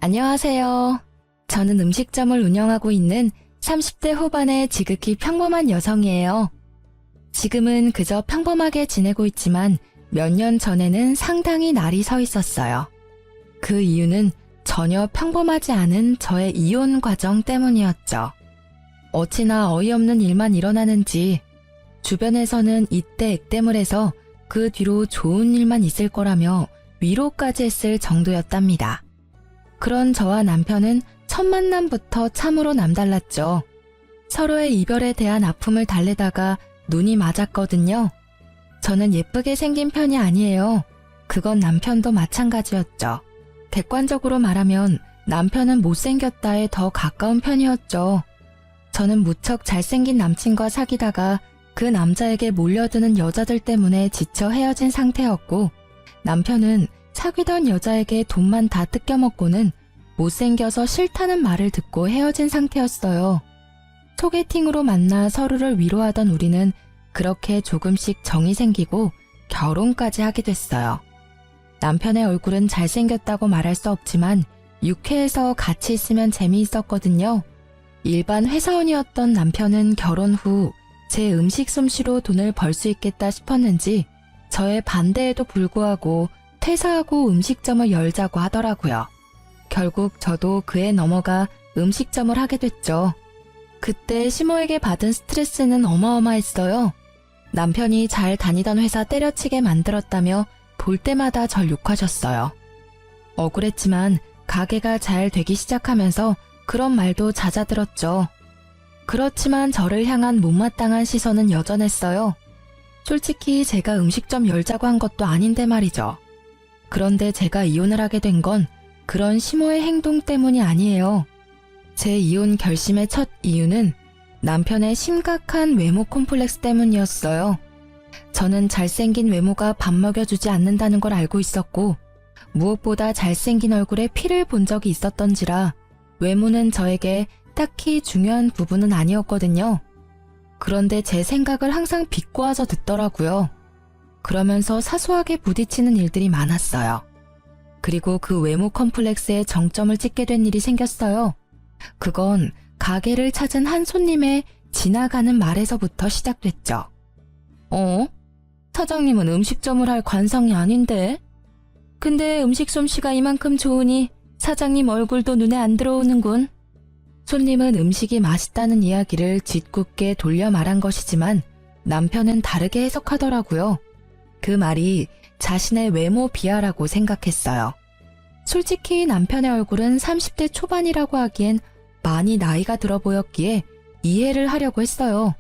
안녕하세요. 저는 음식점을 운영하고 있는 30대 후반의 지극히 평범한 여성이에요. 지금은 그저 평범하게 지내고 있지만 몇 년 전에는 상당히 날이 서 있었어요. 그 이유는 전혀 평범하지 않은 저의 이혼 과정 때문이었죠. 어찌나 어이없는 일만 일어나는지 주변에서는 이때 액땜을 해서 그 뒤로 좋은 일만 있을 거라며 위로까지 했을 정도였답니다. 그런 저와 남편은 첫 만남부터 참으로 남달랐죠. 서로의 이별에 대한 아픔을 달래다가 눈이 맞았거든요. 저는 예쁘게 생긴 편이 아니에요. 그건 남편도 마찬가지였죠. 객관적으로 말하면 남편은 못생겼다에 더 가까운 편이었죠. 저는 무척 잘생긴 남친과 사귀다가 그 남자에게 몰려드는 여자들 때문에 지쳐 헤어진 상태였고, 남편은 사귀던 여자에게 돈만 다 뜯겨먹고는 못생겨서 싫다는 말을 듣고 헤어진 상태였어요. 소개팅으로 만나 서로를 위로하던 우리는 그렇게 조금씩 정이 생기고 결혼까지 하게 됐어요. 남편의 얼굴은 잘생겼다고 말할 수 없지만 유쾌해서 같이 있으면 재미있었거든요. 일반 회사원이었던 남편은 결혼 후 제 음식 솜씨로 돈을 벌 수 있겠다 싶었는지 저의 반대에도 불구하고 퇴사하고 음식점을 열자고 하더라고요. 결국 저도 그에 넘어가 음식점을 하게 됐죠. 그때 시모에게 받은 스트레스는 어마어마했어요. 남편이 잘 다니던 회사 때려치게 만들었다며 볼 때마다 절 욕하셨어요. 억울했지만 가게가 잘 되기 시작하면서 그런 말도 잦아들었죠. 그렇지만 저를 향한 못마땅한 시선은 여전했어요. 솔직히 제가 음식점 열자고 한 것도 아닌데 말이죠. 그런데 제가 이혼을 하게 된 건 그런 시모의 행동 때문이 아니에요. 제 이혼 결심의 첫 이유는 남편의 심각한 외모 콤플렉스 때문이었어요. 저는 잘생긴 외모가 밥 먹여주지 않는다는 걸 알고 있었고, 무엇보다 잘생긴 얼굴에 피를 본 적이 있었던지라 외모는 저에게 딱히 중요한 부분은 아니었거든요. 그런데 제 생각을 항상 비꼬아서 듣더라고요. 그러면서 사소하게 부딪히는 일들이 많았어요. 그리고 그 외모 컴플렉스에 정점을 찍게 된 일이 생겼어요. 그건 가게를 찾은 한 손님의 지나가는 말에서부터 시작됐죠. 사장님은 음식점을 할 관상이 아닌데? 근데 음식 솜씨가 이만큼 좋으니 사장님 얼굴도 눈에 안 들어오는군. 손님은 음식이 맛있다는 이야기를 짓궂게 돌려 말한 것이지만 남편은 다르게 해석하더라고요. 그 말이 자신의 외모 비하라고 생각했어요. 솔직히 남편의 얼굴은 30대 초반이라고 하기엔 많이 나이가 들어 보였기에 이해를 하려고 했어요.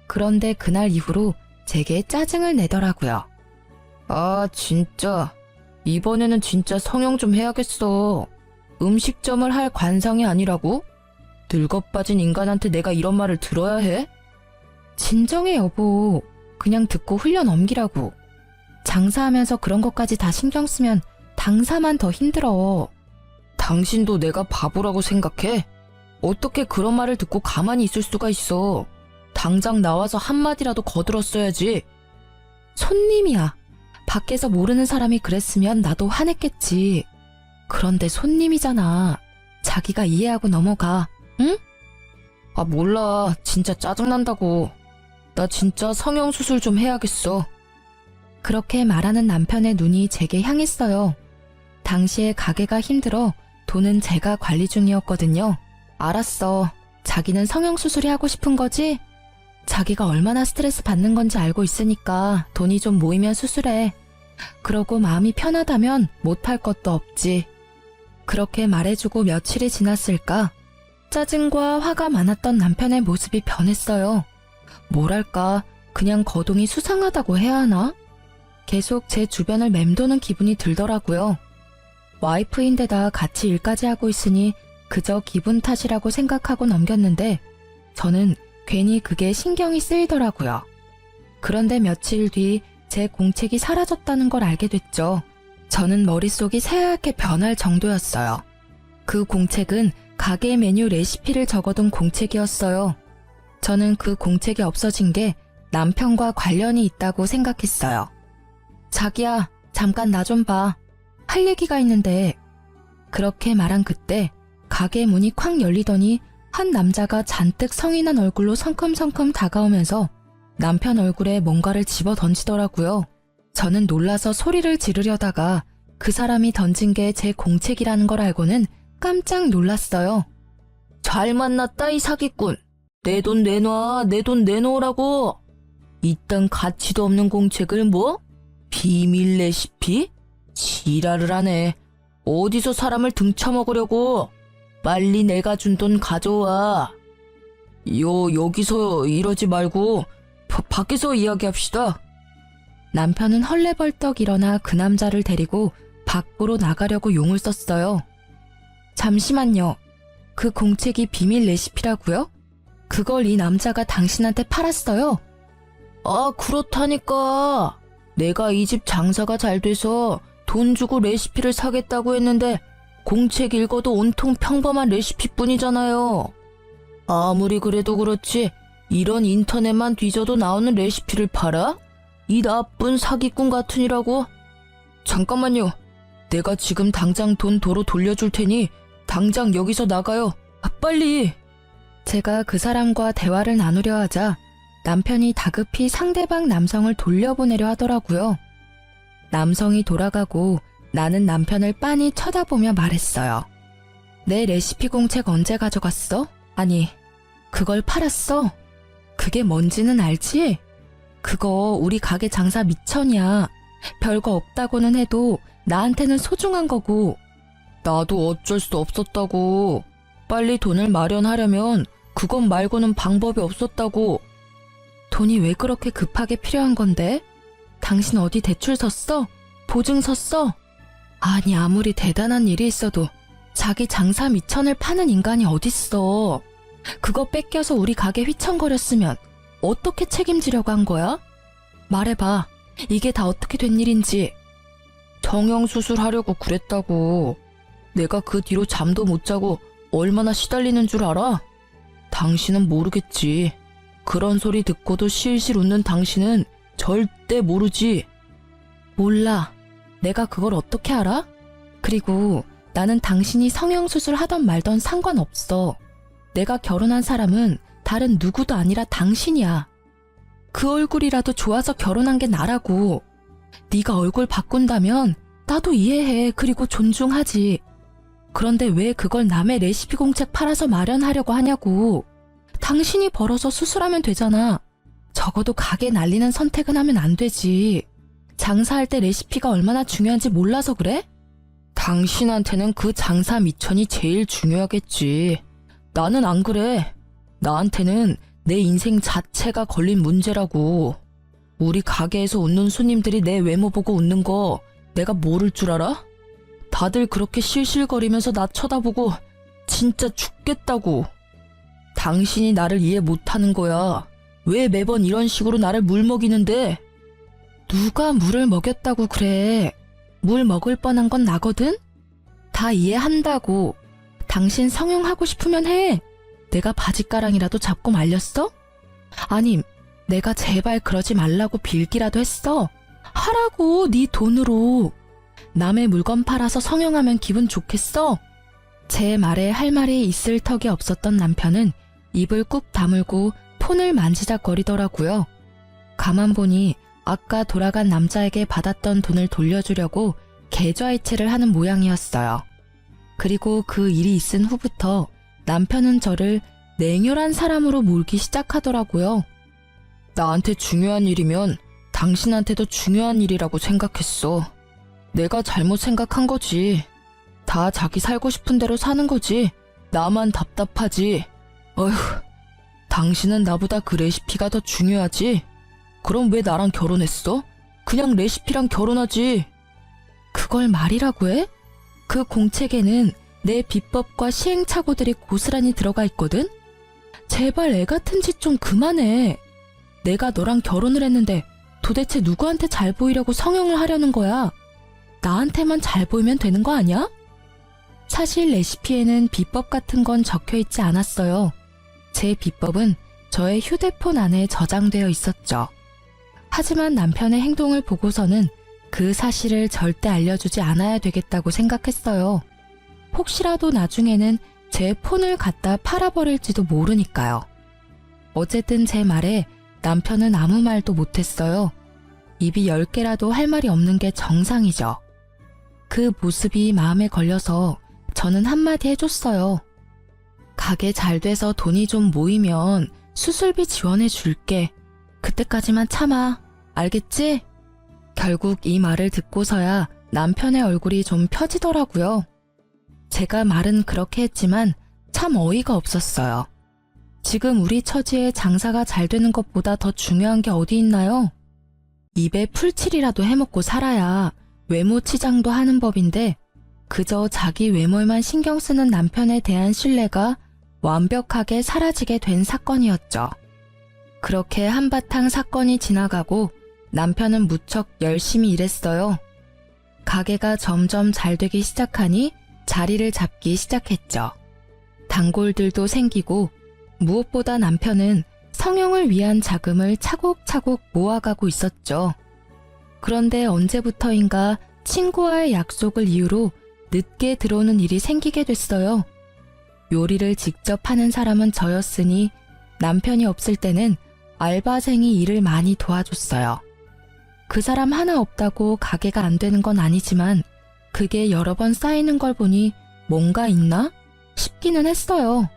그런데 그날 이후로 제게 짜증을 내더라고요. 아, 진짜. 이번에는 진짜 성형 좀 해야겠어. 음식점을 할 관상이 아니라고? 늙어빠진 인간한테 내가 이런 말을 들어야 해? 진정해, 여보. 그냥 듣고 흘려 넘기라고. 장사하면서 그런 것까지 다 신경 쓰면 당사만 더 힘들어. 당신도 내가 바보라고 생각해? 어떻게 그런 말을 듣고 가만히 있을 수가 있어. 당장 나와서 한마디라도 거들었어야지. 손님이야. 밖에서 모르는 사람이 그랬으면 나도 화냈겠지. 그런데 손님이잖아. 자기가 이해하고 넘어가. 응? 아, 몰라. 진짜 짜증난다고. 나 진짜 성형수술 좀 해야겠어. 그렇게 말하는 남편의 눈이 제게 향했어요. 당시에 가게가 힘들어 돈은 제가 관리 중이었거든요. 알았어. 자기는 성형수술이 하고 싶은 거지? 자기가 얼마나 스트레스 받는 건지 알고 있으니까 돈이 좀 모이면 수술해. 그러고 마음이 편하다면 못할 것도 없지. 그렇게 말해주고 며칠이 지났을까? 짜증과 화가 많았던 남편의 모습이 변했어요. 뭐랄까, 그냥 거동이 수상하다고 해야 하나? 계속 제 주변을 맴도는 기분이 들더라고요. 와이프인데다 같이 일까지 하고 있으니 그저 기분 탓이라고 생각하고 넘겼는데 저는 괜히 그게 신경이 쓰이더라고요. 그런데 며칠 뒤 제 공책이 사라졌다는 걸 알게 됐죠. 저는 머릿속이 새하얗게 변할 정도였어요. 그 공책은 가게 메뉴 레시피를 적어둔 공책이었어요. 저는 그 공책이 없어진 게 남편과 관련이 있다고 생각했어요. 자기야, 잠깐 나 좀 봐. 할 얘기가 있는데. 그렇게 말한 그때 가게 문이 콱 열리더니 한 남자가 잔뜩 성이 난 얼굴로 성큼성큼 다가오면서 남편 얼굴에 뭔가를 집어 던지더라고요. 저는 놀라서 소리를 지르려다가 그 사람이 던진 게 제 공책이라는 걸 알고는 깜짝 놀랐어요. 잘 만났다 이 사기꾼. 내 돈 내놔, 내 돈 내놓으라고. 이딴 가치도 없는 공책을 뭐? 비밀 레시피? 지랄을 하네. 어디서 사람을 등쳐먹으려고. 빨리 내가 준 돈 가져와. 여기서 이러지 말고 밖에서 이야기합시다. 남편은 헐레벌떡 일어나 그 남자를 데리고 밖으로 나가려고 용을 썼어요. 잠시만요. 그 공책이 비밀 레시피라고요? 그걸 이 남자가 당신한테 팔았어요? 아, 그렇다니까. 내가 이 집 장사가 잘 돼서 돈 주고 레시피를 사겠다고 했는데 공책 읽어도 온통 평범한 레시피뿐이잖아요. 아무리 그래도 그렇지 이런 인터넷만 뒤져도 나오는 레시피를 팔아? 이 나쁜 사기꾼 같으니라고. 잠깐만요. 내가 지금 당장 돈 도로 돌려줄 테니 당장 여기서 나가요. 빨리. 제가 그 사람과 대화를 나누려 하자 남편이 다급히 상대방 남성을 돌려보내려 하더라고요. 남성이 돌아가고 나는 남편을 빤히 쳐다보며 말했어요. 내 레시피 공책 언제 가져갔어? 아니, 그걸 팔았어? 그게 뭔지는 알지? 그거 우리 가게 장사 미천이야. 별거 없다고는 해도 나한테는 소중한 거고. 나도 어쩔 수 없었다고. 빨리 돈을 마련하려면 그것 말고는 방법이 없었다고. 돈이 왜 그렇게 급하게 필요한 건데? 당신 어디 대출 섰어? 보증 섰어? 아니, 아무리 대단한 일이 있어도 자기 장사 미천을 파는 인간이 어딨어. 그거 뺏겨서 우리 가게 휘청거렸으면 어떻게 책임지려고 한 거야? 말해봐. 이게 다 어떻게 된 일인지. 정형수술 하려고 그랬다고. 내가 그 뒤로 잠도 못 자고 얼마나 시달리는 줄 알아? 당신은 모르겠지. 그런 소리 듣고도 실실 웃는 당신은 절대 모르지. 몰라. 내가 그걸 어떻게 알아? 그리고 나는 당신이 성형수술 하던 말던 상관없어. 내가 결혼한 사람은 다른 누구도 아니라 당신이야. 그 얼굴이라도 좋아서 결혼한 게 나라고. 네가 얼굴 바꾼다면 나도 이해해. 그리고 존중하지. 그런데 왜 그걸 남의 레시피 공책 팔아서 마련하려고 하냐고. 당신이 벌어서 수술하면 되잖아. 적어도 가게 날리는 선택은 하면 안 되지. 장사할 때 레시피가 얼마나 중요한지 몰라서 그래? 당신한테는 그 장사 미천이 제일 중요하겠지. 나는 안 그래. 나한테는 내 인생 자체가 걸린 문제라고. 우리 가게에서 웃는 손님들이 내 외모 보고 웃는 거 내가 모를 줄 알아? 다들 그렇게 실실거리면서 나 쳐다보고 진짜 죽겠다고. 당신이 나를 이해 못하는 거야. 왜 매번 이런 식으로 나를 물먹이는데? 누가 물을 먹였다고 그래. 물 먹을 뻔한 건 나거든? 다 이해한다고. 당신 성형하고 싶으면 해. 내가 바지가랑이라도 잡고 말렸어? 아님, 내가 제발 그러지 말라고 빌기라도 했어. 하라고, 네 돈으로. 남의 물건 팔아서 성형하면 기분 좋겠어? 제 말에 할 말이 있을 턱이 없었던 남편은 입을 꾹 다물고 폰을 만지작거리더라고요. 가만 보니 아까 돌아간 남자에게 받았던 돈을 돌려주려고 계좌이체를 하는 모양이었어요. 그리고 그 일이 있은 후부터 남편은 저를 냉혈한 사람으로 몰기 시작하더라고요. 나한테 중요한 일이면 당신한테도 중요한 일이라고 생각했어. 내가 잘못 생각한 거지. 다 자기 살고 싶은 대로 사는 거지. 나만 답답하지. 어휴, 당신은 나보다 그 레시피가 더 중요하지? 그럼 왜 나랑 결혼했어? 그냥 레시피랑 결혼하지. 그걸 말이라고 해? 그 공책에는 내 비법과 시행착오들이 고스란히 들어가 있거든? 제발 애 같은 짓 좀 그만해. 내가 너랑 결혼을 했는데 도대체 누구한테 잘 보이려고 성형을 하려는 거야? 나한테만 잘 보이면 되는 거 아니야? 사실 레시피에는 비법 같은 건 적혀 있지 않았어요. 제 비법은 저의 휴대폰 안에 저장되어 있었죠. 하지만 남편의 행동을 보고서는 그 사실을 절대 알려주지 않아야 되겠다고 생각했어요. 혹시라도 나중에는 제 폰을 갖다 팔아버릴지도 모르니까요. 어쨌든 제 말에 남편은 아무 말도 못했어요. 입이 10개라도 할 말이 없는 게 정상이죠. 그 모습이 마음에 걸려서 저는 한마디 해줬어요. 가게 잘 돼서 돈이 좀 모이면 수술비 지원해 줄게. 그때까지만 참아. 알겠지? 결국 이 말을 듣고서야 남편의 얼굴이 좀 펴지더라고요. 제가 말은 그렇게 했지만 참 어이가 없었어요. 지금 우리 처지에 장사가 잘 되는 것보다 더 중요한 게 어디 있나요? 입에 풀칠이라도 해먹고 살아야 외모 치장도 하는 법인데 그저 자기 외모에만 신경 쓰는 남편에 대한 신뢰가 완벽하게 사라지게 된 사건이었죠. 그렇게 한바탕 사건이 지나가고 남편은 무척 열심히 일했어요. 가게가 점점 잘 되기 시작하니 자리를 잡기 시작했죠. 단골들도 생기고 무엇보다 남편은 성형을 위한 자금을 차곡차곡 모아가고 있었죠. 그런데 언제부터인가 친구와의 약속을 이유로 늦게 들어오는 일이 생기게 됐어요. 요리를 직접 하는 사람은 저였으니 남편이 없을 때는 알바생이 일을 많이 도와줬어요. 그 사람 하나 없다고 가게가 안 되는 건 아니지만 그게 여러 번 쌓이는 걸 보니 뭔가 있나 싶기는 했어요.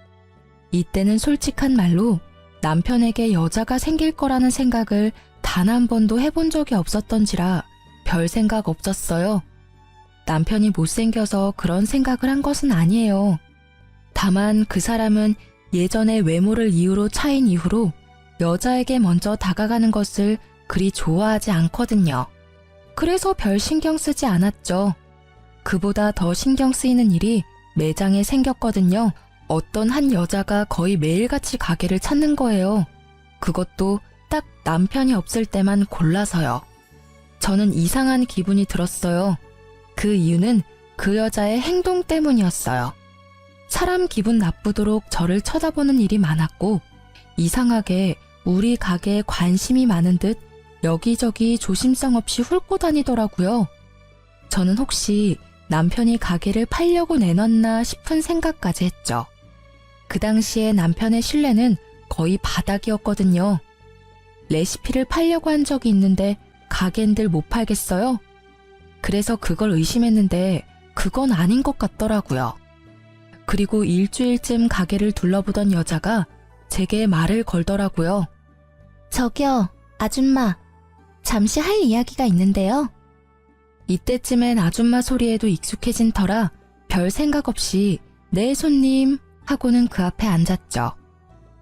이때는 솔직한 말로 남편에게 여자가 생길 거라는 생각을 단 한 번도 해본 적이 없었던지라 별 생각 없었어요. 남편이 못생겨서 그런 생각을 한 것은 아니에요. 다만 그 사람은 예전에 외모를 이유로 차인 이후로 여자에게 먼저 다가가는 것을 그리 좋아하지 않거든요. 그래서 별 신경 쓰지 않았죠. 그보다 더 신경 쓰이는 일이 매장에 생겼거든요. 어떤 한 여자가 거의 매일같이 가게를 찾는 거예요. 그것도 딱 남편이 없을 때만 골라서요. 저는 이상한 기분이 들었어요. 그 이유는 그 여자의 행동 때문이었어요. 사람 기분 나쁘도록 저를 쳐다보는 일이 많았고 이상하게 우리 가게에 관심이 많은 듯 여기저기 조심성 없이 훑고 다니더라고요. 저는 혹시 남편이 가게를 팔려고 내놨나 싶은 생각까지 했죠. 그 당시에 남편의 신뢰는 거의 바닥이었거든요. 레시피를 팔려고 한 적이 있는데 가게인들 못 팔겠어요? 그래서 그걸 의심했는데 그건 아닌 것 같더라고요. 그리고 일주일쯤 가게를 둘러보던 여자가 제게 말을 걸더라고요. 저기요, 아줌마. 잠시 할 이야기가 있는데요. 이때쯤엔 아줌마 소리에도 익숙해진 터라 별 생각 없이 네 손님 하고는 그 앞에 앉았죠.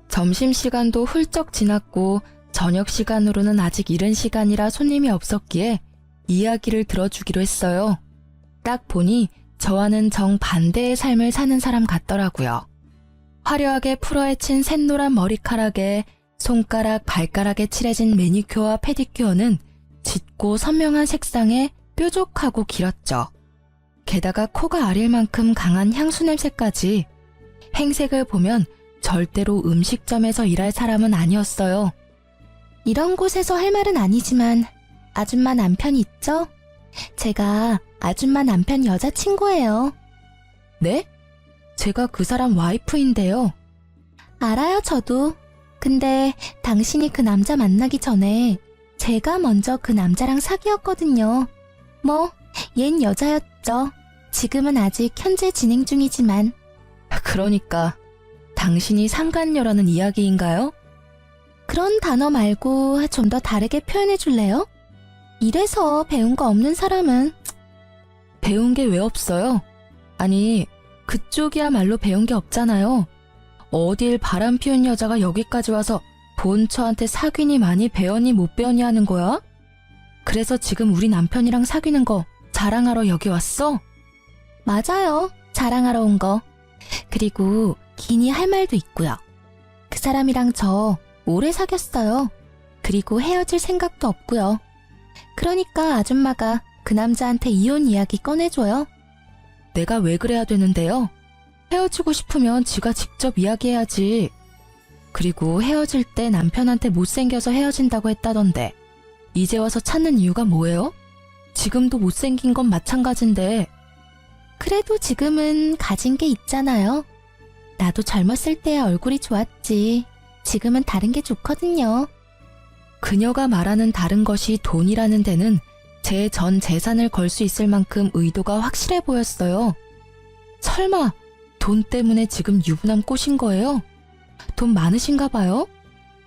점심시간도 훌쩍 지났고 저녁시간으로는 아직 이른 시간이라 손님이 없었기에 이야기를 들어주기로 했어요. 딱 보니 저와는 정반대의 삶을 사는 사람 같더라고요. 화려하게 풀어헤친 샛노란 머리카락에 손가락, 발가락에 칠해진 매니큐어와 페디큐어는 짙고 선명한 색상에 뾰족하고 길었죠. 게다가 코가 아릴 만큼 강한 향수 냄새까지. 행색을 보면 절대로 음식점에서 일할 사람은 아니었어요. 이런 곳에서 할 말은 아니지만 아줌마 남편이 있죠? 제가 아줌마 남편 여자친구예요. 네? 제가 그 사람 와이프인데요. 알아요, 저도. 근데 당신이 그 남자 만나기 전에 제가 먼저 그 남자랑 사귀었거든요. 뭐, 얜 여자였죠. 지금은 아직 현재 진행 중이지만. 그러니까 당신이 상간녀라는 이야기인가요? 그런 단어 말고 좀 더 다르게 표현해 줄래요? 이래서 배운 거 없는 사람은. 배운 게 왜 없어요? 아니, 그쪽이야말로 배운 게 없잖아요. 어딜 바람 피운 여자가 여기까지 와서 본처한테 사귀니 많이 배웠니 못 배웠니 하는 거야? 그래서 지금 우리 남편이랑 사귀는 거 자랑하러 여기 왔어? 맞아요. 자랑하러 온 거. 그리고 기니 할 말도 있고요. 그 사람이랑 저 오래 사귀었어요. 그리고 헤어질 생각도 없고요. 그러니까 아줌마가 그 남자한테 이혼 이야기 꺼내줘요. 내가 왜 그래야 되는데요? 헤어지고 싶으면 지가 직접 이야기해야지. 그리고 헤어질 때 남편한테 못생겨서 헤어진다고 했다던데 이제 와서 찾는 이유가 뭐예요? 지금도 못생긴 건 마찬가지인데. 그래도 지금은 가진 게 있잖아요. 나도 젊었을 때의 얼굴이 좋았지. 지금은 다른 게 좋거든요. 그녀가 말하는 다른 것이 돈이라는 데는 제 전 재산을 걸 수 있을 만큼 의도가 확실해 보였어요. 설마 돈 때문에 지금 유부남 꼬신 거예요? 돈 많으신가 봐요?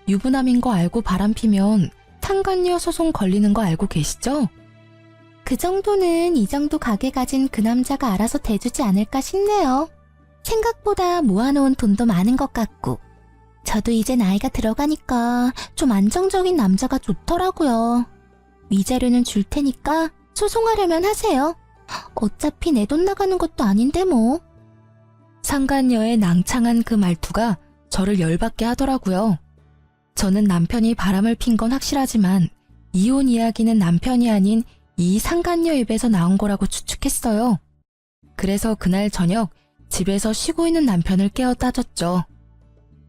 유부남인 거 알고 바람피면 상간녀 소송 걸리는 거 알고 계시죠? 그 정도는 이 정도 가게 가진 그 남자가 알아서 대주지 않을까 싶네요. 생각보다 모아놓은 돈도 많은 것 같고. 저도 이제 나이가 들어가니까 좀 안정적인 남자가 좋더라고요. 위자료는 줄 테니까 소송하려면 하세요. 어차피 내 돈 나가는 것도 아닌데 뭐. 상간녀의 낭창한 그 말투가 저를 열받게 하더라고요. 저는 남편이 바람을 핀 건 확실하지만 이혼 이야기는 남편이 아닌 이 상간녀 입에서 나온 거라고 추측했어요. 그래서 그날 저녁 집에서 쉬고 있는 남편을 깨워 따졌죠.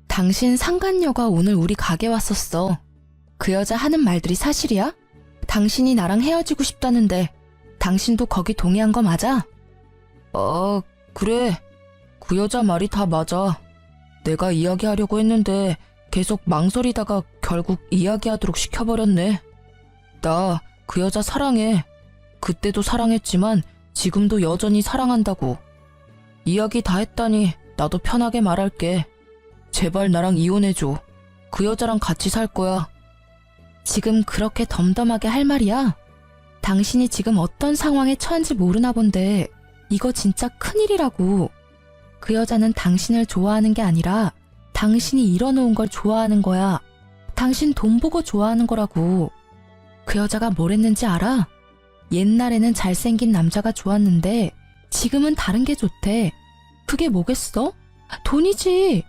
당신 상간녀가 오늘 우리 가게 왔었어. 그 여자 하는 말들이 사실이야? 당신이 나랑 헤어지고 싶다는데 당신도 거기 동의한 거 맞아? 그래. 그 여자 말이 다 맞아. 내가 이야기하려고 했는데 계속 망설이다가 결국 이야기하도록 시켜버렸네. 나 그 여자 사랑해. 그때도 사랑했지만 지금도 여전히 사랑한다고. 이야기 다 했다니 나도 편하게 말할게. 제발 나랑 이혼해줘. 그 여자랑 같이 살 거야. 지금 그렇게 덤덤하게 할 말이야? 당신이 지금 어떤 상황에 처한지 모르나 본데 이거 진짜 큰일이라고. 그 여자는 당신을 좋아하는 게 아니라 당신이 이뤄놓은 걸 좋아하는 거야. 당신 돈 보고 좋아하는 거라고. 그 여자가 뭘 했는지 알아? 옛날에는 잘생긴 남자가 좋았는데 지금은 다른 게 좋대. 그게 뭐겠어? 돈이지.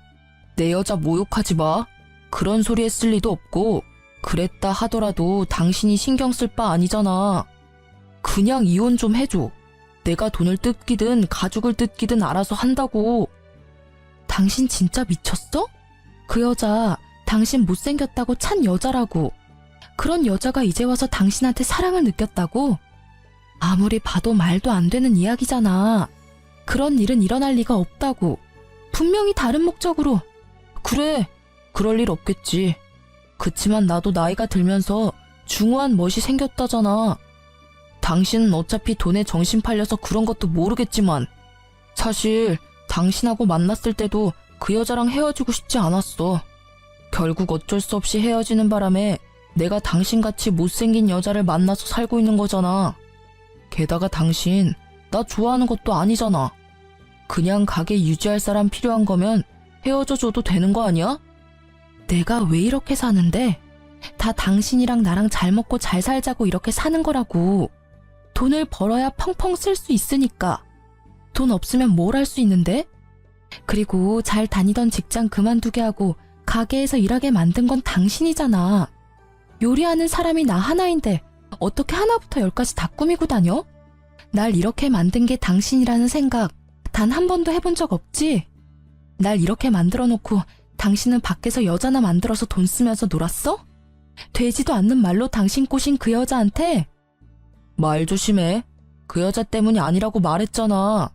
내 여자 모욕하지 마. 그런 소리 했을 리도 없고 그랬다 하더라도 당신이 신경 쓸 바 아니잖아. 그냥 이혼 좀 해줘. 내가 돈을 뜯기든 가죽을 뜯기든 알아서 한다고. 당신 진짜 미쳤어? 그 여자 당신 못생겼다고 찬 여자라고. 그런 여자가 이제 와서 당신한테 사랑을 느꼈다고? 아무리 봐도 말도 안 되는 이야기잖아. 그런 일은 일어날 리가 없다고. 분명히 다른 목적으로. 그래, 그럴 일 없겠지. 그치만 나도 나이가 들면서 중후한 멋이 생겼다잖아. 당신은 어차피 돈에 정신 팔려서 그런 것도 모르겠지만 사실 당신하고 만났을 때도 그 여자랑 헤어지고 싶지 않았어. 결국 어쩔 수 없이 헤어지는 바람에 내가 당신같이 못생긴 여자를 만나서 살고 있는 거잖아. 게다가 당신 나 좋아하는 것도 아니잖아. 그냥 가게 유지할 사람 필요한 거면 헤어져 줘도 되는 거 아니야? 내가 왜 이렇게 사는데? 다 당신이랑 나랑 잘 먹고 잘 살자고 이렇게 사는 거라고. 돈을 벌어야 펑펑 쓸 수 있으니까. 돈 없으면 뭘 할 수 있는데? 그리고 잘 다니던 직장 그만두게 하고 가게에서 일하게 만든 건 당신이잖아. 요리하는 사람이 나 하나인데 어떻게 하나부터 열까지 다 꾸미고 다녀? 날 이렇게 만든 게 당신이라는 생각 단 한 번도 해본 적 없지? 날 이렇게 만들어 놓고 당신은 밖에서 여자나 만들어서 돈 쓰면서 놀았어? 되지도 않는 말로 당신 꼬신 그 여자한테? 말 조심해. 그 여자 때문이 아니라고 말했잖아.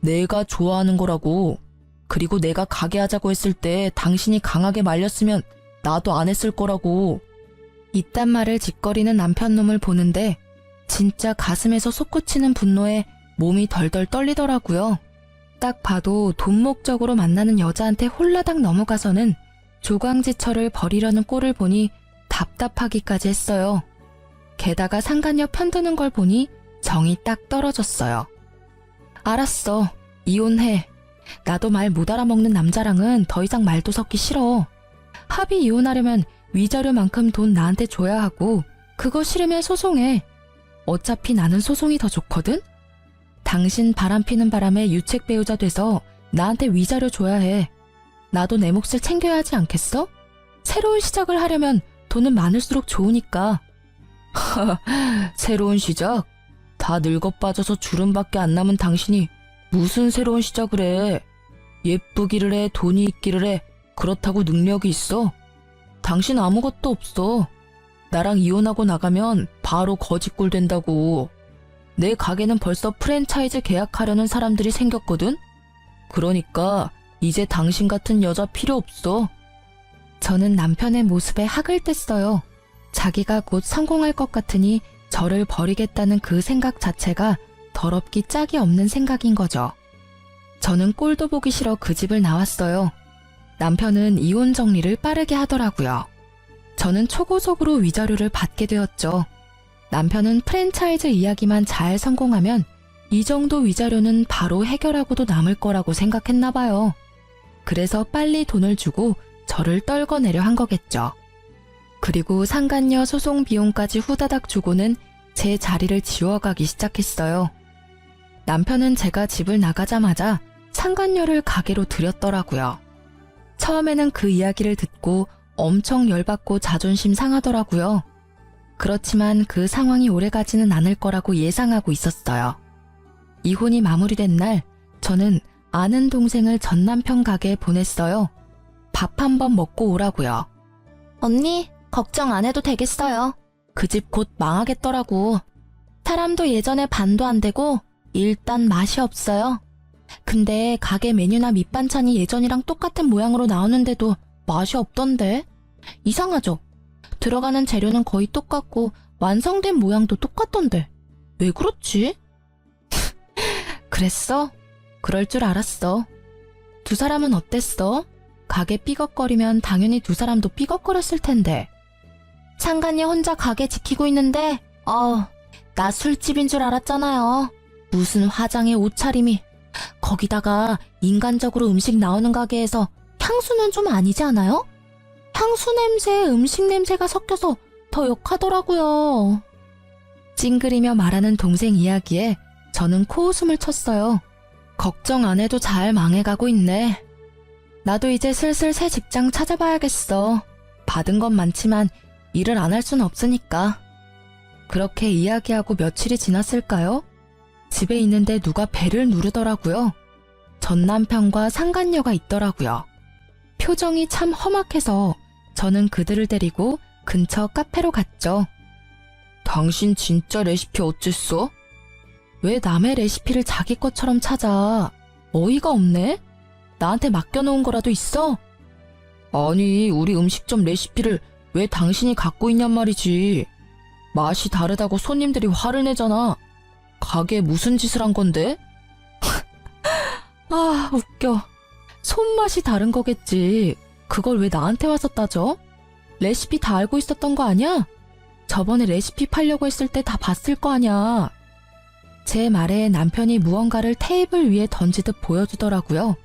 내가 좋아하는 거라고. 그리고 내가 가게 하자고 했을 때 당신이 강하게 말렸으면 나도 안 했을 거라고. 이딴 말을 짓거리는 남편놈을 보는데 진짜 가슴에서 솟구치는 분노에 몸이 덜덜 떨리더라고요. 딱 봐도 돈 목적으로 만나는 여자한테 홀라당 넘어가서는 조광지철을 버리려는 꼴을 보니 답답하기까지 했어요. 게다가 상간녀 편드는 걸 보니 정이 딱 떨어졌어요. 알았어. 이혼해. 나도 말 못 알아먹는 남자랑은 더 이상 말도 섞기 싫어. 합의 이혼하려면 위자료만큼 돈 나한테 줘야 하고 그거 싫으면 소송해. 어차피 나는 소송이 더 좋거든? 당신 바람피는 바람에 유책 배우자 돼서 나한테 위자료 줘야 해. 나도 내 몫을 챙겨야 하지 않겠어? 새로운 시작을 하려면 돈은 많을수록 좋으니까. 새로운 시작? 다 늙어 빠져서 주름밖에 안 남은 당신이 무슨 새로운 시작을 해. 예쁘기를 해, 돈이 있기를 해. 그렇다고 능력이 있어? 당신 아무것도 없어. 나랑 이혼하고 나가면 바로 거지꼴 된다고. 내 가게는 벌써 프랜차이즈 계약하려는 사람들이 생겼거든? 그러니까 이제 당신 같은 여자 필요 없어. 저는 남편의 모습에 학을 뗐어요. 자기가 곧 성공할 것 같으니 저를 버리겠다는 그 생각 자체가 더럽기 짝이 없는 생각인 거죠. 저는 꼴도 보기 싫어 그 집을 나왔어요. 남편은 이혼 정리를 빠르게 하더라고요. 저는 초고속으로 위자료를 받게 되었죠. 남편은 프랜차이즈 이야기만 잘 성공하면 이 정도 위자료는 바로 해결하고도 남을 거라고 생각했나 봐요. 그래서 빨리 돈을 주고 저를 떨궈내려 한 거겠죠. 그리고 상간녀 소송 비용까지 후다닥 주고는 제 자리를 지워가기 시작했어요. 남편은 제가 집을 나가자마자 상간녀를 가게로 들였더라고요. 처음에는 그 이야기를 듣고 엄청 열받고 자존심 상하더라고요. 그렇지만 그 상황이 오래가지는 않을 거라고 예상하고 있었어요. 이혼이 마무리된 날, 저는 아는 동생을 전 남편 가게에 보냈어요. 밥 한 번 먹고 오라고요. 언니, 걱정 안 해도 되겠어요. 그 집 곧 망하겠더라고. 사람도 예전에 반도 안 되고 일단 맛이 없어요. 근데 가게 메뉴나 밑반찬이 예전이랑 똑같은 모양으로 나오는데도 맛이 없던데? 이상하죠? 들어가는 재료는 거의 똑같고 완성된 모양도 똑같던데 왜 그렇지? 그랬어? 그럴 줄 알았어. 두 사람은 어땠어? 가게 삐걱거리면 당연히 두 사람도 삐걱거렸을 텐데. 상간녀 혼자 가게 지키고 있는데 나 술집인 줄 알았잖아요. 무슨 화장에 옷차림이. 거기다가 인간적으로 음식 나오는 가게에서 향수는 좀 아니지 않아요? 향수 냄새, 음식 냄새가 섞여서 더 역하더라고요. 찡그리며 말하는 동생 이야기에 저는 코웃음을 쳤어요. 걱정 안 해도 잘 망해가고 있네. 나도 이제 슬슬 새 직장 찾아봐야겠어. 받은 건 많지만 일을 안 할 순 없으니까. 그렇게 이야기하고 며칠이 지났을까요? 집에 있는데 누가 벨을 누르더라고요. 전 남편과 상간녀가 있더라고요. 표정이 참 험악해서 저는 그들을 데리고 근처 카페로 갔죠. 당신 진짜 레시피 어쨌어? 왜 남의 레시피를 자기 것처럼 찾아? 어이가 없네? 나한테 맡겨놓은 거라도 있어? 아니, 우리 음식점 레시피를 왜 당신이 갖고 있냔 말이지. 맛이 다르다고 손님들이 화를 내잖아. 가게에 무슨 짓을 한 건데? 아, 웃겨. 손맛이 다른 거겠지. 그걸 왜 나한테 와서 따져? 레시피 다 알고 있었던 거 아니야? 저번에 레시피 팔려고 했을 때 다 봤을 거 아니야. 제 말에 남편이 무언가를 테이블 위에 던지듯 보여주더라고요.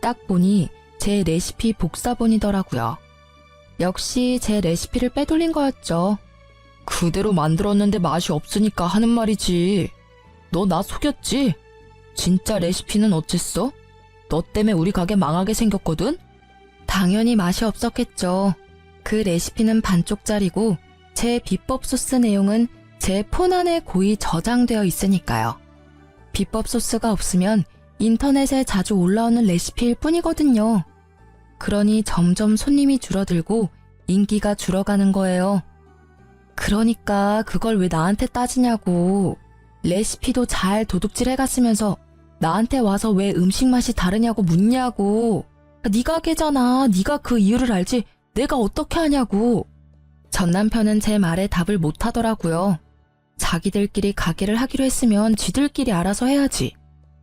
딱 보니 제 레시피 복사본이더라고요. 역시 제 레시피를 빼돌린 거였죠. 그대로 만들었는데 맛이 없으니까 하는 말이지. 너 나 속였지? 진짜 레시피는 어쨌어? 너 때문에 우리 가게 망하게 생겼거든? 당연히 맛이 없었겠죠. 그 레시피는 반쪽짜리고 제 비법 소스 내용은 제 폰 안에 고이 저장되어 있으니까요. 비법 소스가 없으면 인터넷에 자주 올라오는 레시피일 뿐이거든요. 그러니 점점 손님이 줄어들고 인기가 줄어가는 거예요. 그러니까 그걸 왜 나한테 따지냐고. 레시피도 잘 도둑질 해갔으면서 나한테 와서 왜 음식 맛이 다르냐고 묻냐고. 네 가게잖아. 네가 그 이유를 알지 내가 어떻게 하냐고. 전 남편은 제 말에 답을 못 하더라고요. 자기들끼리 가게를 하기로 했으면 지들끼리 알아서 해야지.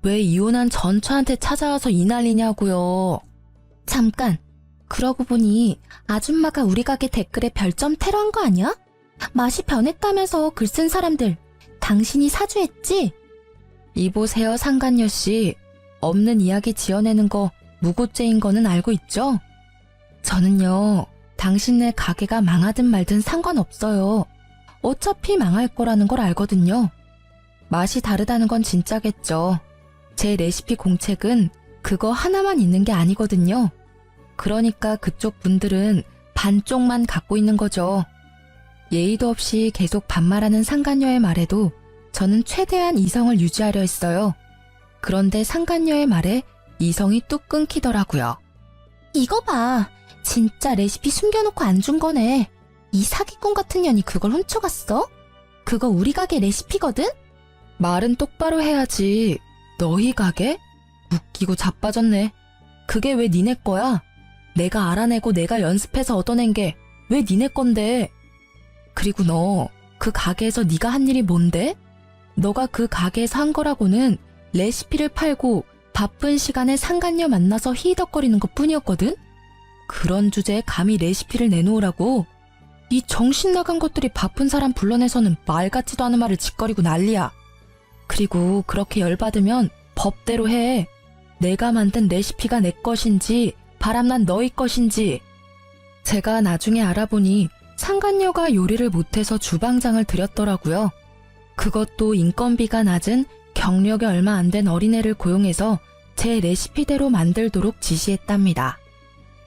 왜 이혼한 전처한테 찾아와서 이 난리냐고요. 잠깐. 그러고 보니 아줌마가 우리 가게 댓글에 별점 테러한 거 아니야? 맛이 변했다면서 글 쓴 사람들 당신이 사주했지? 이보세요 상간녀 씨. 없는 이야기 지어내는 거 무고죄인 거는 알고 있죠? 저는요. 당신네 가게가 망하든 말든 상관없어요. 어차피 망할 거라는 걸 알거든요. 맛이 다르다는 건 진짜겠죠. 제 레시피 공책은 그거 하나만 있는 게 아니거든요. 그러니까 그쪽 분들은 반쪽만 갖고 있는 거죠. 예의도 없이 계속 반말하는 상간녀의 말에도 저는 최대한 이성을 유지하려 했어요. 그런데 상간녀의 말에 이성이 뚝 끊기더라고요. 이거 봐. 진짜 레시피 숨겨놓고 안 준 거네. 이 사기꾼 같은 년이 그걸 훔쳐갔어? 그거 우리 가게 레시피거든? 말은 똑바로 해야지. 너희 가게? 웃기고 자빠졌네. 그게 왜 니네 거야? 내가 알아내고 내가 연습해서 얻어낸 게 왜 니네 건데? 그리고 너 그 가게에서 네가 한 일이 뭔데? 너가 그 가게에서 한 거라고는 레시피를 팔고 바쁜 시간에 상간녀 만나서 히덕거리는 것 뿐이었거든? 그런 주제에 감히 레시피를 내놓으라고? 이 정신 나간 것들이 바쁜 사람 불러내서는 말 같지도 않은 말을 짓거리고 난리야. 그리고 그렇게 열받으면 법대로 해. 내가 만든 레시피가 내 것인지 바람난 너희 것인지. 제가 나중에 알아보니 상간녀가 요리를 못해서 주방장을 들였더라고요. 그것도 인건비가 낮은 경력이 얼마 안 된 어린애를 고용해서 제 레시피대로 만들도록 지시했답니다.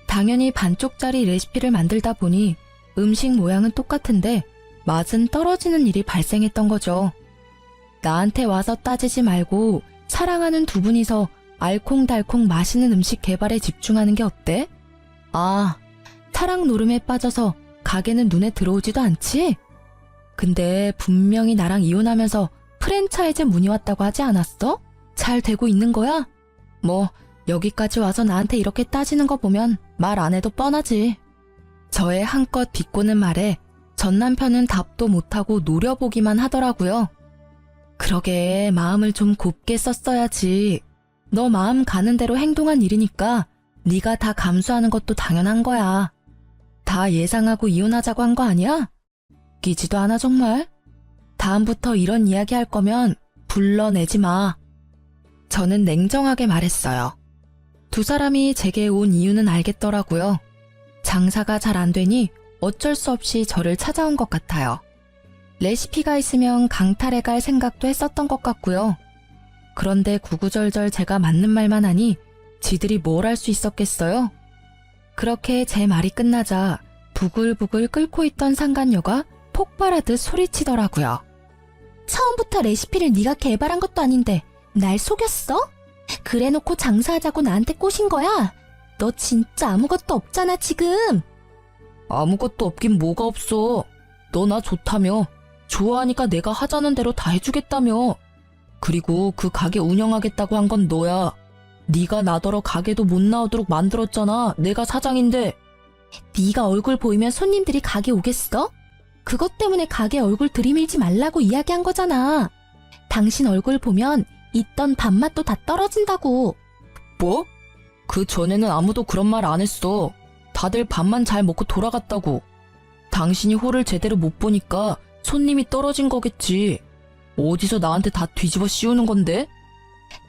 당연히 반쪽짜리 레시피를 만들다 보니 음식 모양은 똑같은데 맛은 떨어지는 일이 발생했던 거죠. 나한테 와서 따지지 말고 사랑하는 두 분이서 알콩달콩 맛있는 음식 개발에 집중하는 게 어때? 아, 사랑 노름에 빠져서 가게는 눈에 들어오지도 않지? 근데 분명히 나랑 이혼하면서 프랜차이즈 문의 왔다고 하지 않았어? 잘 되고 있는 거야? 뭐 여기까지 와서 나한테 이렇게 따지는 거 보면 말 안 해도 뻔하지. 저의 한껏 비꼬는 말에 전 남편은 답도 못하고 노려보기만 하더라고요. 그러게 마음을 좀 곱게 썼어야지. 너 마음 가는 대로 행동한 일이니까 네가 다 감수하는 것도 당연한 거야. 다 예상하고 이혼하자고 한 거 아니야? 끼지도 않아 정말. 다음부터 이런 이야기 할 거면 불러내지 마. 저는 냉정하게 말했어요. 두 사람이 제게 온 이유는 알겠더라고요. 장사가 잘 안 되니 어쩔 수 없이 저를 찾아온 것 같아요. 레시피가 있으면 강탈해 갈 생각도 했었던 것 같고요. 그런데 구구절절 제가 맞는 말만 하니 지들이 뭘 할 수 있었겠어요? 그렇게 제 말이 끝나자 부글부글 끓고 있던 상간녀가 폭발하듯 소리치더라고요. 처음부터 레시피를 네가 개발한 것도 아닌데 날 속였어? 그래놓고 장사하자고 나한테 꼬신 거야? 너 진짜 아무것도 없잖아 지금. 아무것도 없긴 뭐가 없어. 너 나 좋다며. 좋아하니까 내가 하자는 대로 다 해주겠다며. 그리고 그 가게 운영하겠다고 한 건 너야. 네가 나더러 가게도 못 나오도록 만들었잖아. 내가 사장인데. 네가 얼굴 보이면 손님들이 가게 오겠어? 그것 때문에 가게 얼굴 들이밀지 말라고 이야기한 거잖아. 당신 얼굴 보면 있던 밥맛도 다 떨어진다고. 뭐? 그 전에는 아무도 그런 말 안 했어. 다들 밥만 잘 먹고 돌아갔다고. 당신이 홀을 제대로 못 보니까 손님이 떨어진 거겠지. 어디서 나한테 다 뒤집어 씌우는 건데?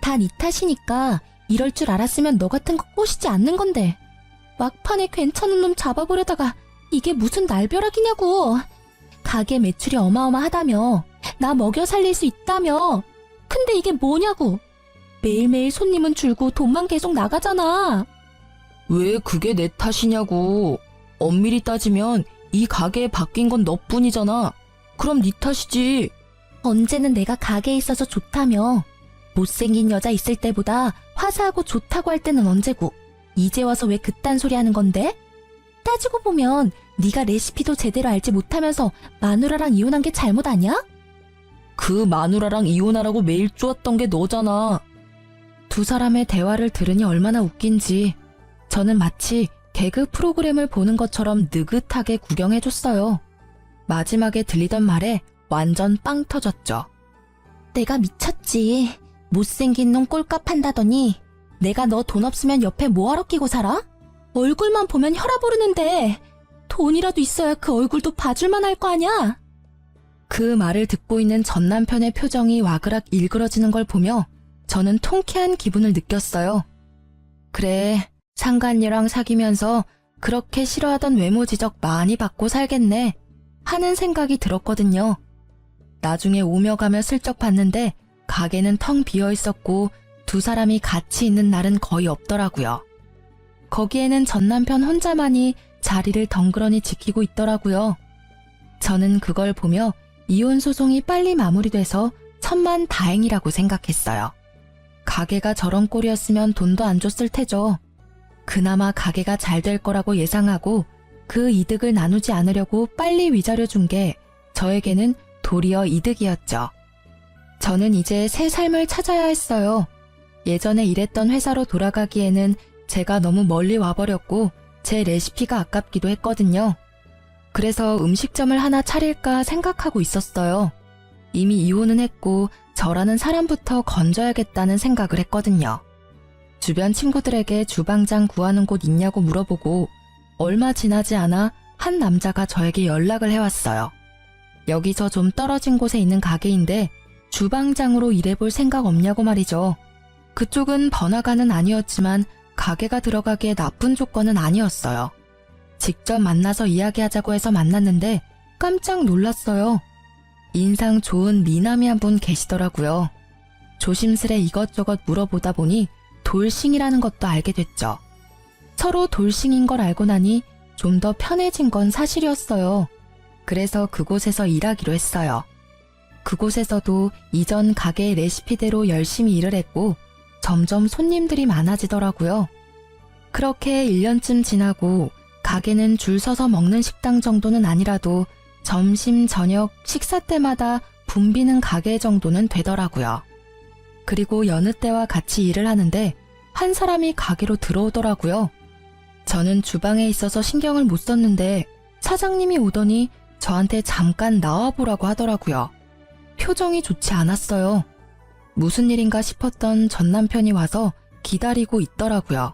다 네 탓이니까 이럴 줄 알았으면 너 같은 거 꼬시지 않는 건데. 막판에 괜찮은 놈 잡아보려다가 이게 무슨 날벼락이냐고. 가게 매출이 어마어마하다며. 나 먹여 살릴 수 있다며. 근데 이게 뭐냐고. 매일매일 손님은 줄고 돈만 계속 나가잖아. 왜 그게 내 탓이냐고. 엄밀히 따지면 이 가게에 바뀐 건 너뿐이잖아. 그럼 네 탓이지. 언제는 내가 가게에 있어서 좋다며. 못생긴 여자 있을 때보다 화사하고 좋다고 할 때는 언제고. 이제 와서 왜 그딴 소리 하는 건데? 따지고 보면 네가 레시피도 제대로 알지 못하면서 마누라랑 이혼한 게 잘못 아니야? 그 마누라랑 이혼하라고 매일 쪼았던 게 너잖아. 두 사람의 대화를 들으니 얼마나 웃긴지 저는 마치 개그 프로그램을 보는 것처럼 느긋하게 구경해줬어요. 마지막에 들리던 말에 완전 빵 터졌죠. 내가 미쳤지. 못생긴 놈 꼴값 한다더니 내가 너 돈 없으면 옆에 뭐하러 끼고 살아? 얼굴만 보면 혈압 오르는데 돈이라도 있어야 그 얼굴도 봐줄만 할 거 아냐? 그 말을 듣고 있는 전 남편의 표정이 와그락 일그러지는 걸 보며 저는 통쾌한 기분을 느꼈어요. 그래, 상간녀랑 사귀면서 그렇게 싫어하던 외모 지적 많이 받고 살겠네 하는 생각이 들었거든요. 나중에 오며 가며 슬쩍 봤는데 가게는 텅 비어 있었고 두 사람이 같이 있는 날은 거의 없더라고요. 거기에는 전 남편 혼자만이 자리를 덩그러니 지키고 있더라고요. 저는 그걸 보며 이혼 소송이 빨리 마무리돼서 천만 다행이라고 생각했어요. 가게가 저런 꼴이었으면 돈도 안 줬을 테죠. 그나마 가게가 잘 될 거라고 예상하고 그 이득을 나누지 않으려고 빨리 위자료 준 게 저에게는 도리어 이득이었죠. 저는 이제 새 삶을 찾아야 했어요. 예전에 일했던 회사로 돌아가기에는 제가 너무 멀리 와버렸고 제 레시피가 아깝기도 했거든요. 그래서 음식점을 하나 차릴까 생각하고 있었어요. 이미 이혼은 했고 저라는 사람부터 건져야겠다는 생각을 했거든요. 주변 친구들에게 주방장 구하는 곳 있냐고 물어보고 얼마 지나지 않아 한 남자가 저에게 연락을 해왔어요. 여기서 좀 떨어진 곳에 있는 가게인데 주방장으로 일해볼 생각 없냐고 말이죠. 그쪽은 번화가는 아니었지만 가게가 들어가기에 나쁜 조건은 아니었어요. 직접 만나서 이야기하자고 해서 만났는데 깜짝 놀랐어요. 인상 좋은 미남이 한 분 계시더라고요. 조심스레 이것저것 물어보다 보니 돌싱이라는 것도 알게 됐죠. 서로 돌싱인 걸 알고 나니 좀 더 편해진 건 사실이었어요. 그래서 그곳에서 일하기로 했어요. 그곳에서도 이전 가게의 레시피대로 열심히 일을 했고 점점 손님들이 많아지더라고요. 그렇게 1년쯤 지나고 가게는 줄 서서 먹는 식당 정도는 아니라도 점심, 저녁, 식사 때마다 붐비는 가게 정도는 되더라고요. 그리고 여느 때와 같이 일을 하는데 한 사람이 가게로 들어오더라고요. 저는 주방에 있어서 신경을 못 썼는데 사장님이 오더니 저한테 잠깐 나와보라고 하더라고요. 표정이 좋지 않았어요. 무슨 일인가 싶었던 전 남편이 와서 기다리고 있더라고요.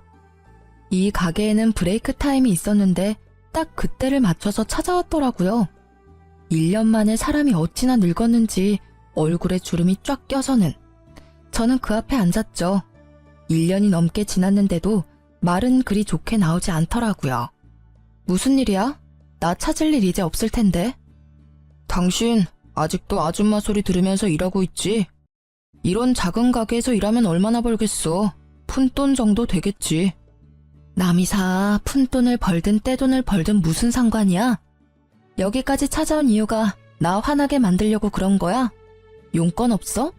이 가게에는 브레이크 타임이 있었는데 딱 그때를 맞춰서 찾아왔더라고요. 1년 만에 사람이 어찌나 늙었는지 얼굴에 주름이 쫙 껴서는. 저는 그 앞에 앉았죠. 1년이 넘게 지났는데도 말은 그리 좋게 나오지 않더라고요. 무슨 일이야? 나 찾을 일 이제 없을 텐데. 당신 아직도 아줌마 소리 들으면서 일하고 있지? 이런 작은 가게에서 일하면 얼마나 벌겠어? 푼돈 정도 되겠지. 남이사 푼돈을 벌든 떼돈을 벌든 무슨 상관이야? 여기까지 찾아온 이유가 나 화나게 만들려고 그런 거야? 용건 없어?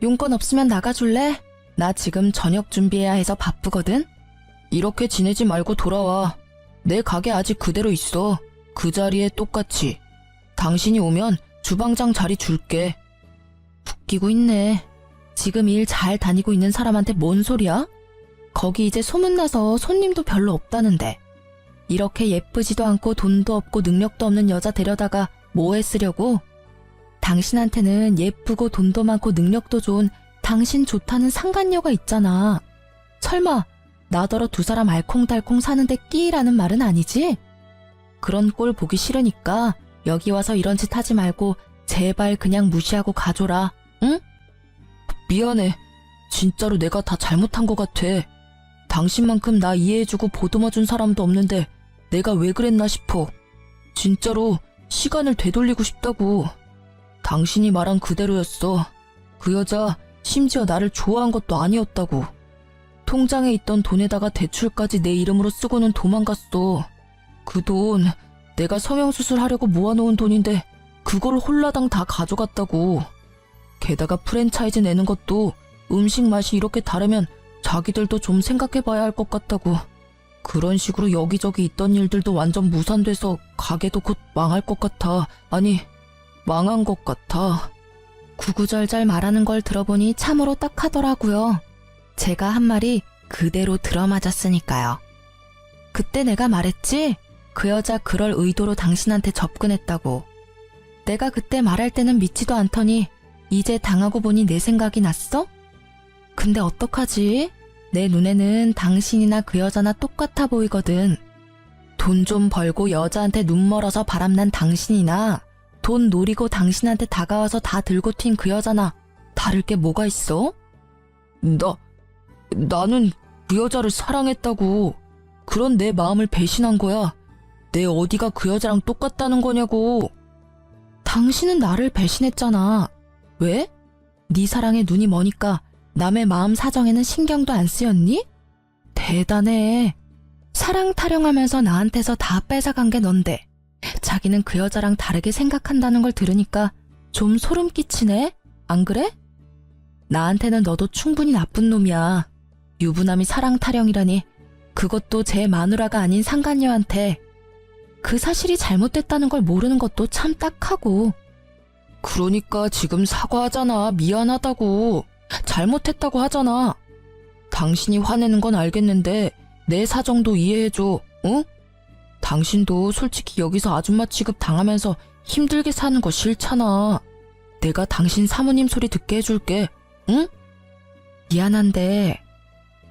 용건 없으면 나가줄래? 나 지금 저녁 준비해야 해서 바쁘거든? 이렇게 지내지 말고 돌아와. 내 가게 아직 그대로 있어. 그 자리에 똑같이. 당신이 오면 주방장 자리 줄게. 웃기고 있네. 지금 일 잘 다니고 있는 사람한테 뭔 소리야? 거기 이제 소문나서 손님도 별로 없다는데. 이렇게 예쁘지도 않고 돈도 없고 능력도 없는 여자 데려다가 뭐 했으려고? 당신한테는 예쁘고 돈도 많고 능력도 좋은 당신 좋다는 상간녀가 있잖아. 설마 나더러 두 사람 알콩달콩 사는데 끼라는 말은 아니지? 그런 꼴 보기 싫으니까 여기 와서 이런 짓 하지 말고 제발 그냥 무시하고 가줘라, 응? 미안해. 진짜로 내가 다 잘못한 것 같아. 당신만큼 나 이해해주고 보듬어준 사람도 없는데 내가 왜 그랬나 싶어. 진짜로 시간을 되돌리고 싶다고. 당신이 말한 그대로였어. 그 여자 심지어 나를 좋아한 것도 아니었다고. 통장에 있던 돈에다가 대출까지 내 이름으로 쓰고는 도망갔어. 그 돈 내가 성형수술 하려고 모아놓은 돈인데 그걸 홀라당 다 가져갔다고. 게다가 프랜차이즈 내는 것도 음식 맛이 이렇게 다르면 자기들도 좀 생각해봐야 할 것 같다고. 그런 식으로 여기저기 있던 일들도 완전 무산돼서 가게도 곧 망할 것 같아. 아니, 망한 것 같아. 구구절절 말하는 걸 들어보니 참으로 딱하더라고요. 제가 한 말이 그대로 들어맞았으니까요. 그때 내가 말했지? 그 여자 그럴 의도로 당신한테 접근했다고. 내가 그때 말할 때는 믿지도 않더니 이제 당하고 보니 내 생각이 났어? 근데 어떡하지? 내 눈에는 당신이나 그 여자나 똑같아 보이거든. 돈 좀 벌고 여자한테 눈 멀어서 바람난 당신이나 돈 노리고 당신한테 다가와서 다 들고 튄 그 여자나 다를 게 뭐가 있어? 나는 그 여자를 사랑했다고. 그런 내 마음을 배신한 거야. 내 어디가 그 여자랑 똑같다는 거냐고. 당신은 나를 배신했잖아. 왜? 네 사랑에 눈이 머니까 남의 마음 사정에는 신경도 안 쓰였니? 대단해. 사랑 타령하면서 나한테서 다 뺏어간 게 넌데 자기는 그 여자랑 다르게 생각한다는 걸 들으니까 좀 소름 끼치네? 안 그래? 나한테는 너도 충분히 나쁜 놈이야. 유부남이 사랑 타령이라니. 그것도 제 마누라가 아닌 상간녀한테. 그 사실이 잘못됐다는 걸 모르는 것도 참 딱하고. 그러니까 지금 사과하잖아. 미안하다고. 잘못했다고 하잖아. 당신이 화내는 건 알겠는데 내 사정도 이해해줘. 응? 당신도 솔직히 여기서 아줌마 취급 당하면서 힘들게 사는 거 싫잖아. 내가 당신 사모님 소리 듣게 해줄게. 응? 미안한데.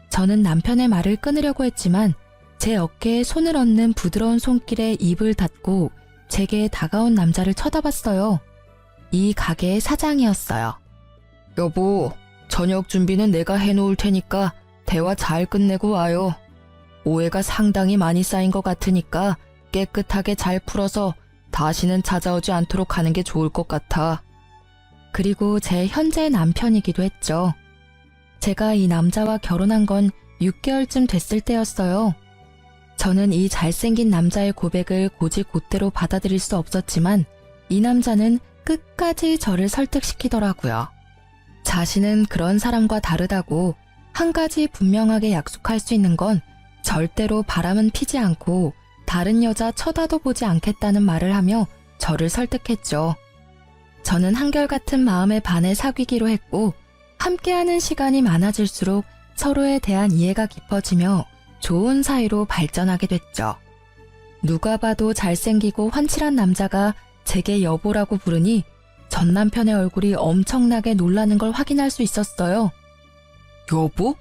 저는 남편의 말을 끊으려고 했지만 제 어깨에 손을 얹는 부드러운 손길에 입을 닫고 제게 다가온 남자를 쳐다봤어요. 이 가게의 사장이었어요. 여보, 저녁 준비는 내가 해놓을 테니까 대화 잘 끝내고 와요. 오해가 상당히 많이 쌓인 것 같으니까 깨끗하게 잘 풀어서 다시는 찾아오지 않도록 하는 게 좋을 것 같아. 그리고 제 현재 남편이기도 했죠. 제가 이 남자와 결혼한 건 6개월쯤 됐을 때였어요. 저는 이 잘생긴 남자의 고백을 곧이곧대로 받아들일 수 없었지만 이 남자는 끝까지 저를 설득시키더라고요. 자신은 그런 사람과 다르다고 한 가지 분명하게 약속할 수 있는 건 절대로 바람은 피지 않고 다른 여자 쳐다도 보지 않겠다는 말을 하며 저를 설득했죠. 저는 한결같은 마음에 반해 사귀기로 했고 함께하는 시간이 많아질수록 서로에 대한 이해가 깊어지며 좋은 사이로 발전하게 됐죠. 누가 봐도 잘생기고 환칠한 남자가 제게 여보라고 부르니 전 남편의 얼굴이 엄청나게 놀라는 걸 확인할 수 있었어요. 여보?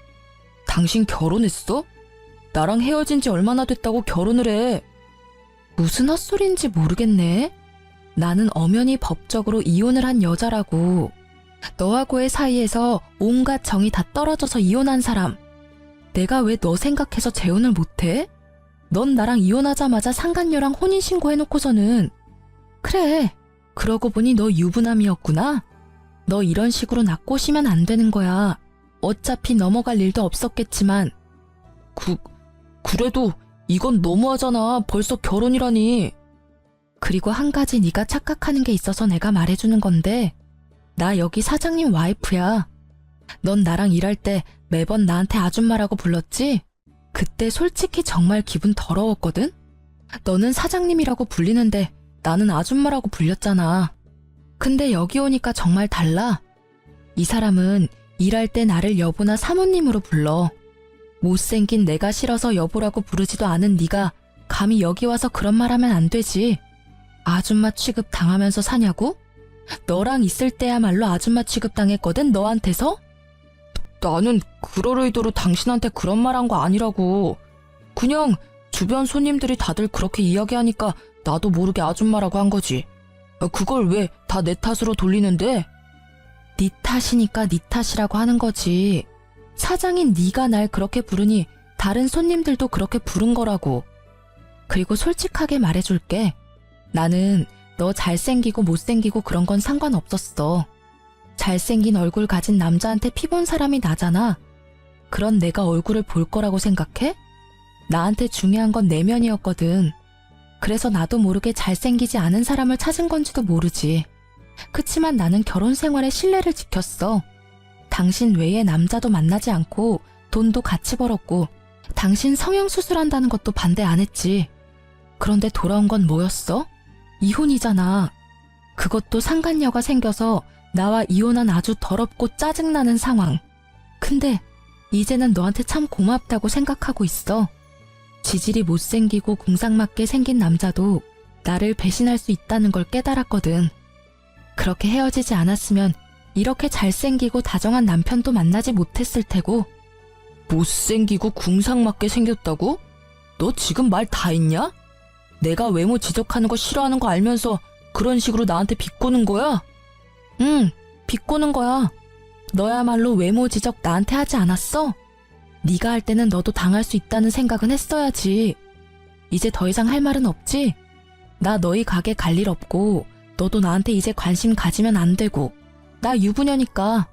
당신 결혼했어? 나랑 헤어진 지 얼마나 됐다고 결혼을 해? 무슨 헛소리인지 모르겠네. 나는 엄연히 법적으로 이혼을 한 여자라고. 너하고의 사이에서 온갖 정이 다 떨어져서 이혼한 사람. 내가 왜 너 생각해서 재혼을 못해? 넌 나랑 이혼하자마자 상간녀랑 혼인신고 해놓고서는. 그래, 그러고 보니 너 유부남이었구나. 너 이런 식으로 나 꼬시면 안 되는 거야. 어차피 넘어갈 일도 없었겠지만. 그래도 이건 너무하잖아. 벌써 결혼이라니. 그리고 한 가지 네가 착각하는 게 있어서 내가 말해주는 건데 나 여기 사장님 와이프야. 넌 나랑 일할 때 매번 나한테 아줌마라고 불렀지? 그때 솔직히 정말 기분 더러웠거든? 너는 사장님이라고 불리는데 나는 아줌마라고 불렸잖아. 근데 여기 오니까 정말 달라. 이 사람은 일할 때 나를 여보나 사모님으로 불러. 못생긴 내가 싫어서 여보라고 부르지도 않은 네가 감히 여기 와서 그런 말 하면 안 되지. 아줌마 취급 당하면서 사냐고? 너랑 있을 때야말로 아줌마 취급 당했거든, 너한테서? 나는 그럴 의도로 당신한테 그런 말 한 거 아니라고. 그냥 주변 손님들이 다들 그렇게 이야기하니까 나도 모르게 아줌마라고 한 거지. 그걸 왜 다 내 탓으로 돌리는데? 네 탓이니까 네 탓이라고 하는 거지. 사장인 네가 날 그렇게 부르니 다른 손님들도 그렇게 부른 거라고. 그리고 솔직하게 말해줄게. 나는 너 잘생기고 못생기고 그런 건 상관없었어. 잘생긴 얼굴 가진 남자한테 피본 사람이 나잖아. 그런 내가 얼굴을 볼 거라고 생각해? 나한테 중요한 건 내면이었거든. 그래서 나도 모르게 잘생기지 않은 사람을 찾은 건지도 모르지. 그치만 나는 결혼 생활에 신뢰를 지켰어. 당신 외에 남자도 만나지 않고 돈도 같이 벌었고 당신 성형수술한다는 것도 반대 안 했지. 그런데 돌아온 건 뭐였어? 이혼이잖아. 그것도 상간녀가 생겨서 나와 이혼한 아주 더럽고 짜증나는 상황. 근데 이제는 너한테 참 고맙다고 생각하고 있어. 지질이 못생기고 궁상맞게 생긴 남자도 나를 배신할 수 있다는 걸 깨달았거든. 그렇게 헤어지지 않았으면 이렇게 잘생기고 다정한 남편도 만나지 못했을 테고. 못생기고 궁상맞게 생겼다고? 너 지금 말 다 했냐? 내가 외모 지적하는 거 싫어하는 거 알면서 그런 식으로 나한테 비꼬는 거야? 응, 비꼬는 거야. 너야말로 외모 지적 나한테 하지 않았어? 네가 할 때는 너도 당할 수 있다는 생각은 했어야지. 이제 더 이상 할 말은 없지? 나 너희 가게 갈 일 없고 너도 나한테 이제 관심 가지면 안 되고. 나 유부녀니까.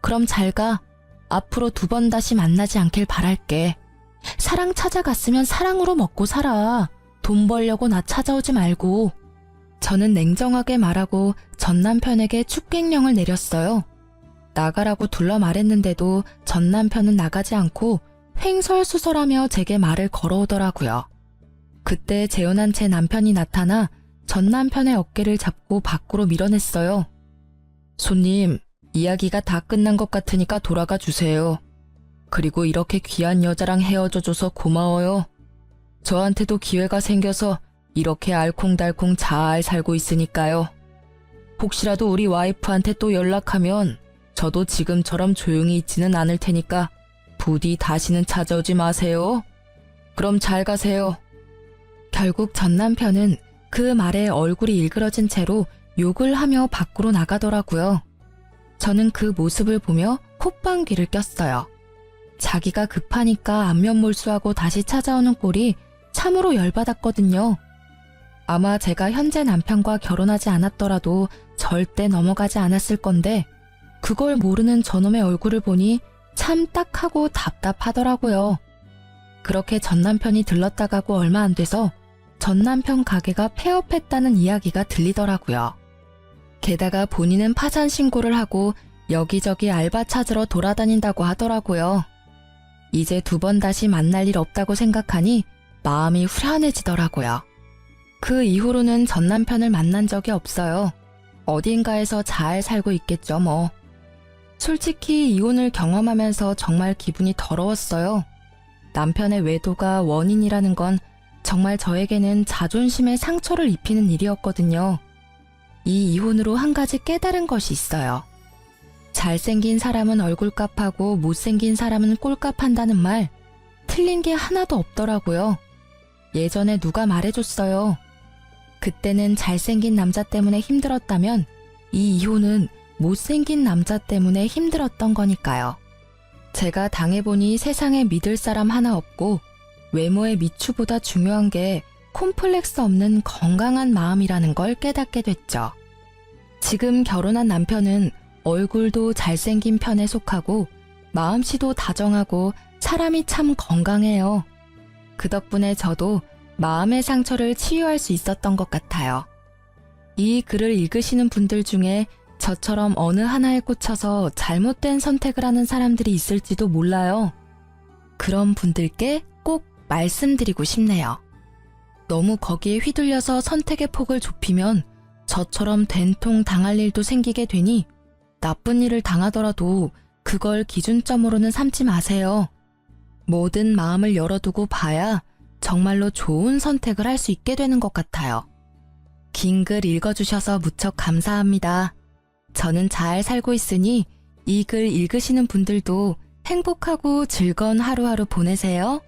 그럼 잘 가. 앞으로 2번 다시 만나지 않길 바랄게. 사랑 찾아갔으면 사랑으로 먹고 살아. 돈 벌려고 나 찾아오지 말고. 저는 냉정하게 말하고 전 남편에게 축객령을 내렸어요. 나가라고 둘러 말했는데도 전 남편은 나가지 않고 횡설수설하며 제게 말을 걸어오더라고요. 그때 재혼한 제 남편이 나타나 전 남편의 어깨를 잡고 밖으로 밀어냈어요. 손님, 이야기가 다 끝난 것 같으니까 돌아가 주세요. 그리고 이렇게 귀한 여자랑 헤어져줘서 고마워요. 저한테도 기회가 생겨서 이렇게 알콩달콩 잘 살고 있으니까요. 혹시라도 우리 와이프한테 또 연락하면 저도 지금처럼 조용히 있지는 않을 테니까 부디 다시는 찾아오지 마세요. 그럼 잘 가세요. 결국 전 남편은 그 말에 얼굴이 일그러진 채로 욕을 하며 밖으로 나가더라고요. 저는 그 모습을 보며 콧방귀를 꼈어요. 자기가 급하니까 안면몰수하고 다시 찾아오는 꼴이 참으로 열받았거든요. 아마 제가 현재 남편과 결혼하지 않았더라도 절대 넘어가지 않았을 건데 그걸 모르는 저놈의 얼굴을 보니 참 딱하고 답답하더라고요. 그렇게 전 남편이 들렀다 가고 얼마 안 돼서 전 남편 가게가 폐업했다는 이야기가 들리더라고요. 게다가 본인은 파산 신고를 하고 여기저기 알바 찾으러 돌아다닌다고 하더라고요. 이제 2번 다시 만날 일 없다고 생각하니 마음이 후련해지더라고요. 그 이후로는 전 남편을 만난 적이 없어요. 어딘가에서 잘 살고 있겠죠 뭐. 솔직히 이혼을 경험하면서 정말 기분이 더러웠어요. 남편의 외도가 원인이라는 건 정말 저에게는 자존심에 상처를 입히는 일이었거든요. 이 이혼으로 한 가지 깨달은 것이 있어요. 잘생긴 사람은 얼굴값하고 못생긴 사람은 꼴값한다는 말, 틀린 게 하나도 없더라고요. 예전에 누가 말해줬어요. 그때는 잘생긴 남자 때문에 힘들었다면 이 이혼은 못생긴 남자 때문에 힘들었던 거니까요. 제가 당해보니 세상에 믿을 사람 하나 없고 외모의 미추보다 중요한 게 콤플렉스 없는 건강한 마음이라는 걸 깨닫게 됐죠. 지금 결혼한 남편은 얼굴도 잘생긴 편에 속하고 마음씨도 다정하고 사람이 참 건강해요. 그 덕분에 저도 마음의 상처를 치유할 수 있었던 것 같아요. 이 글을 읽으시는 분들 중에 저처럼 어느 하나에 꽂혀서 잘못된 선택을 하는 사람들이 있을지도 몰라요. 그런 분들께 꼭 말씀드리고 싶네요. 너무 거기에 휘둘려서 선택의 폭을 좁히면 저처럼 된통 당할 일도 생기게 되니 나쁜 일을 당하더라도 그걸 기준점으로는 삼지 마세요. 모든 마음을 열어두고 봐야 정말로 좋은 선택을 할 수 있게 되는 것 같아요. 긴 글 읽어주셔서 무척 감사합니다. 저는 잘 살고 있으니 이 글 읽으시는 분들도 행복하고 즐거운 하루하루 보내세요.